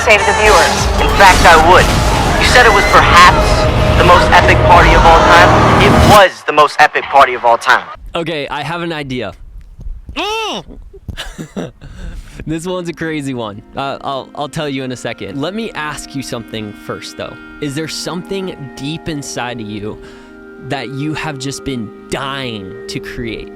say to the viewers. In fact, I would. You said it was perhaps the most epic party of all time. It was the most epic party of all time. Okay, I have an idea. This one's a crazy one. I'll tell you in a second. Let me ask you something first, though. Is there something deep inside of you that you have just been dying to create?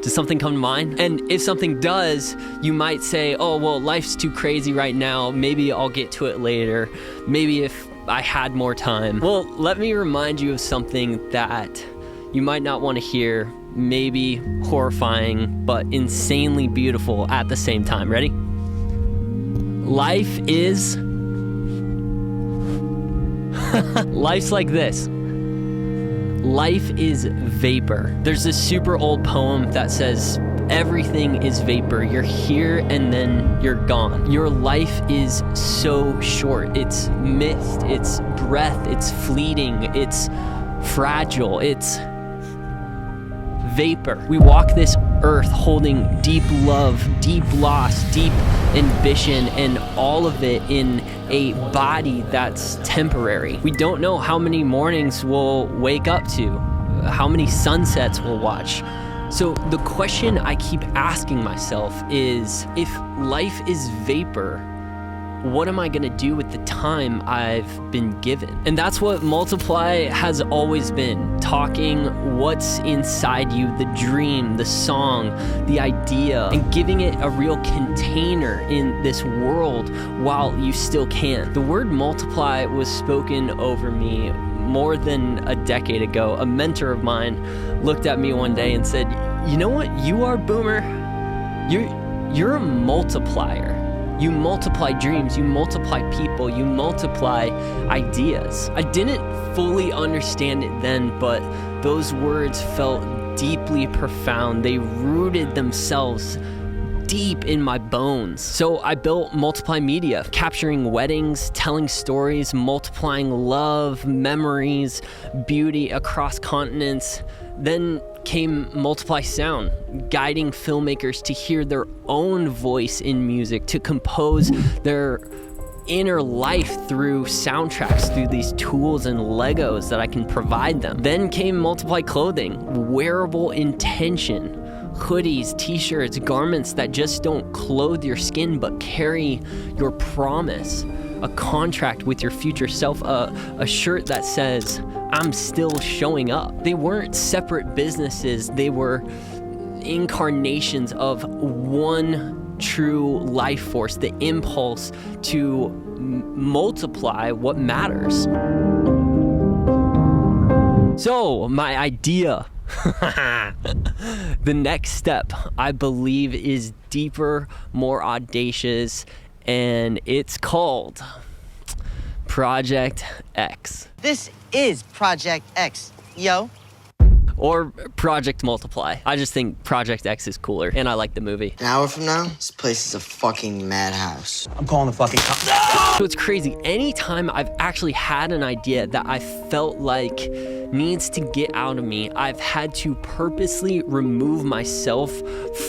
Does something come to mind? And if something does, you might say, oh, well, life's too crazy right now. Maybe I'll get to it later. Maybe if I had more time. Well, let me remind you of something that you might not want to hear, maybe horrifying, but insanely beautiful at the same time. Ready? Life is... Life's like this. Life is vapor. There's this super old poem that says, everything is vapor. You're here and then you're gone. Your life is so short. It's mist, it's breath, it's fleeting, it's fragile, it's vapor. We walk this earth holding deep love, deep loss, deep ambition, and all of it in a body that's temporary. We don't know how many mornings we'll wake up to, how many sunsets we'll watch. So the question I keep asking myself is, if life is vapor, what am I gonna do with the time I've been given? And that's what Multiply has always been. Talking what's inside you, the dream, the song, the idea, and giving it a real container in this world while you still can. The word multiply was spoken over me more than a decade ago. A mentor of mine looked at me one day and said, you know what you are, Boomer? You're a multiplier. You multiply dreams, you multiply people, you multiply ideas. I didn't fully understand it then, but those words felt deeply profound. They rooted themselves deep in my bones. So I built Multiply Media, capturing weddings, telling stories, multiplying love, memories, beauty across continents. Then came Multiply Sound, guiding filmmakers to hear their own voice in music, to compose their inner life through soundtracks, through these tools and Legos that I can provide them. Then came Multiply Clothing, wearable intention, hoodies, t-shirts, garments that just don't clothe your skin but carry your promise, a contract with your future self, a shirt that says, I'm still showing up. They weren't separate businesses, they were incarnations of one true life force, the impulse to multiply what matters. So, my idea. The next step, I believe, is deeper, more audacious, and it's called Project X. This is Project X, yo. Or Project Multiply. I just think Project X is cooler, and I like the movie. An hour from now, this place is a fucking madhouse. I'm calling the fucking cops. So it's crazy. Anytime I've actually had an idea that I felt like needs to get out of me, I've had to purposely remove myself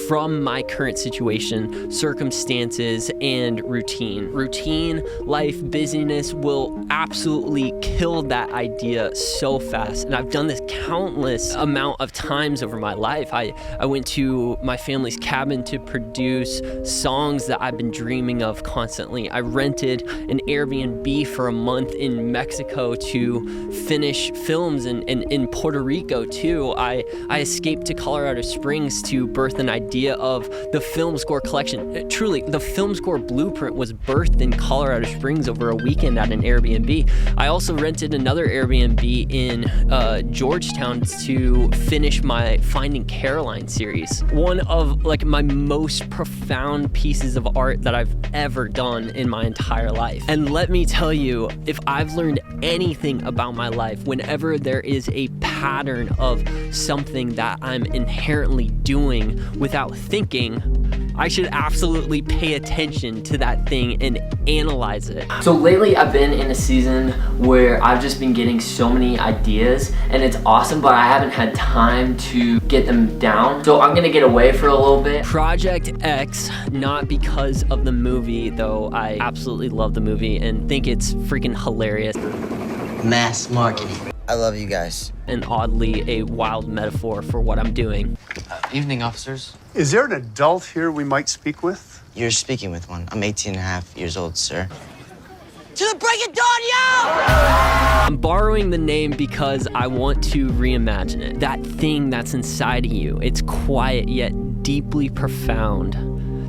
from my current situation, circumstances, and routine. Routine, life, busyness will absolutely kill that idea so fast. And I've done this countless amount of times over my life. I went to my family's cabin to produce songs that I've been dreaming of constantly. I rented an Airbnb for a month in Mexico to finish films, and in Puerto Rico too. I escaped to Colorado Springs to birth an idea of the film score collection. Truly, the film score blueprint was birthed in Colorado Springs over a weekend at an Airbnb. I also rented another Airbnb in Georgetown to finish my Finding Caroline series. One of my most profound pieces of art that I've ever done in my entire life. And let me tell you, if I've learned anything about my life, whenever there is a pattern of something that I'm inherently doing without thinking, I should absolutely pay attention to that thing and analyze it. So lately I've been in a season where I've just been getting so many ideas, and it's awesome, but I haven't had time to get them down. So I'm gonna get away for a little bit. Project X, not because of the movie, though I absolutely love the movie and think it's freaking hilarious. Mass marketing. I love you guys. And oddly a wild metaphor for what I'm doing. Evening, officers. Is there an adult here we might speak with? You're speaking with one. I'm 18 and a half years old, sir. To the break of dawn, yo! I'm borrowing the name because I want to reimagine it. That thing that's inside of you, it's quiet yet deeply profound,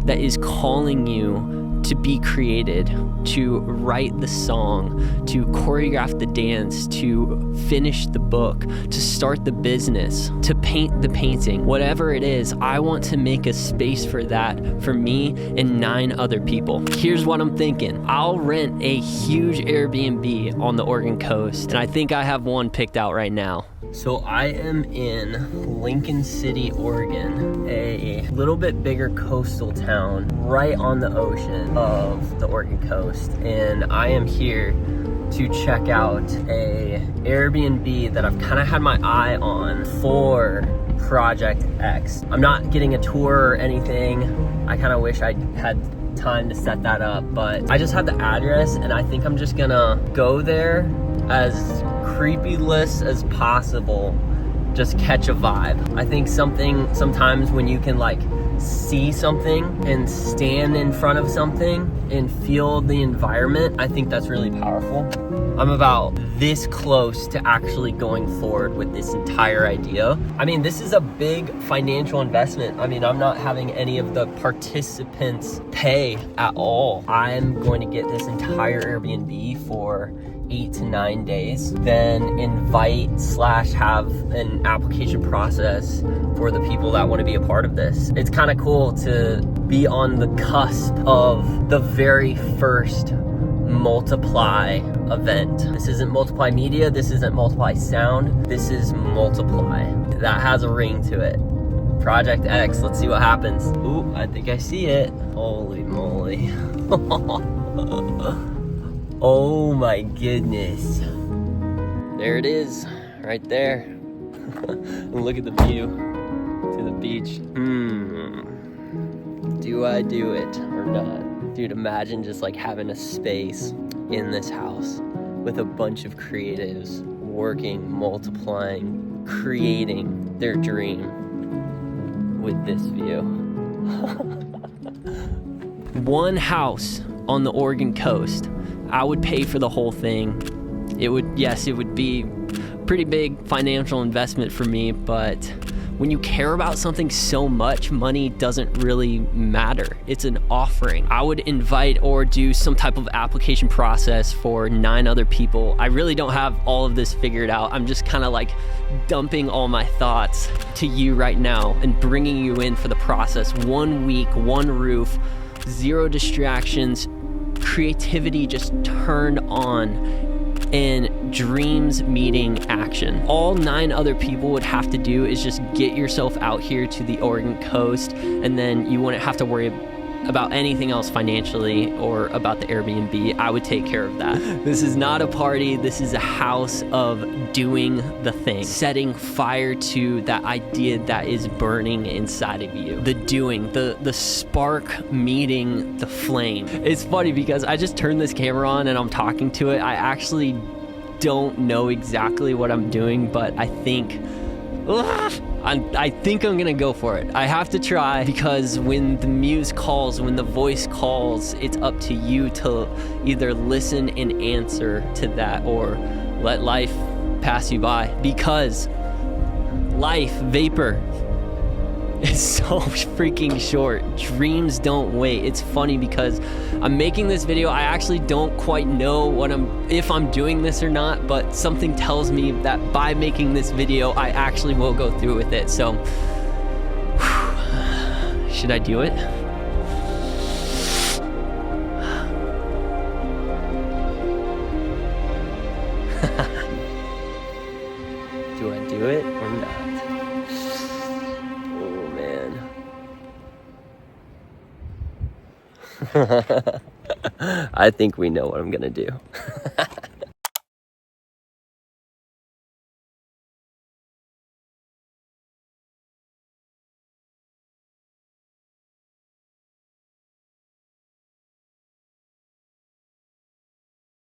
that is calling you to be created, to write the song, to choreograph the dance, to finish the book, to start the business, to paint the painting. Whatever it is, I want to make a space for that for me and 9 other people. Here's what I'm thinking. I'll rent a huge Airbnb on the Oregon coast, and I think I have one picked out right now. So I am in Lincoln City, Oregon, a little bit bigger coastal town right on the ocean of the Oregon coast. And I am here to check out a Airbnb that I've kind of had my eye on for Project X. I'm not getting a tour or anything. I kind of wish I had time to set that up, but I just have the address, and I think I'm just gonna go there as creepy-less as possible, just catch a vibe. I think sometimes when you can like see something and stand in front of something and feel the environment, I think that's really powerful. I'm about this close to actually going forward with this entire idea. I mean, this is a big financial investment. I mean, I'm not having any of the participants pay at all. I'm going to get this entire Airbnb for 8 to 9 days, then invite / have an application process for the people that want to be a part of this. It's kind of cool to be on the cusp of the very first Multiply event. This isn't Multiply Media, this isn't Multiply Sound, this is Multiply. That has a ring to it. Project X, let's see what happens. Ooh, I think I see it. Holy moly. Oh my goodness. There it is, right there. And look at the view to the beach. Do I do it or not? Dude, imagine just like having a space in this house with a bunch of creatives working, multiplying, creating their dream with this view. One house on the Oregon coast. I would pay for the whole thing. It would be pretty big financial investment for me, but when you care about something so much, money doesn't really matter. It's an offering. I would invite or do some type of application process for 9 other people. I really don't have all of this figured out. I'm just kind of like dumping all my thoughts to you right now and bringing you in for the process. 1 week, 1 roof, 0 distractions, creativity just turned on, and dreams meeting action. All 9 other people would have to do is just get yourself out here to the Oregon coast, and then you wouldn't have to worry about anything else financially or about the Airbnb. I would take care of that. This is not a party. This is a house of doing the thing, setting fire to that idea that is burning inside of you. The doing, the spark meeting the flame. It's funny because I just turned this camera on and I'm talking to it. I actually don't know exactly what I'm doing, but I think I'm gonna go for it. I have to try, because when the muse calls, when the voice calls, it's up to you to either listen and answer to that or let life pass you by, because life, vapor, is so freaking short. Dreams don't wait. It's funny because I'm making this video. I actually don't quite know if I'm doing this or not, but something tells me that by making this video, I actually will go through with it. So, should I do it? Do I do it or not? I think we know what I'm gonna do.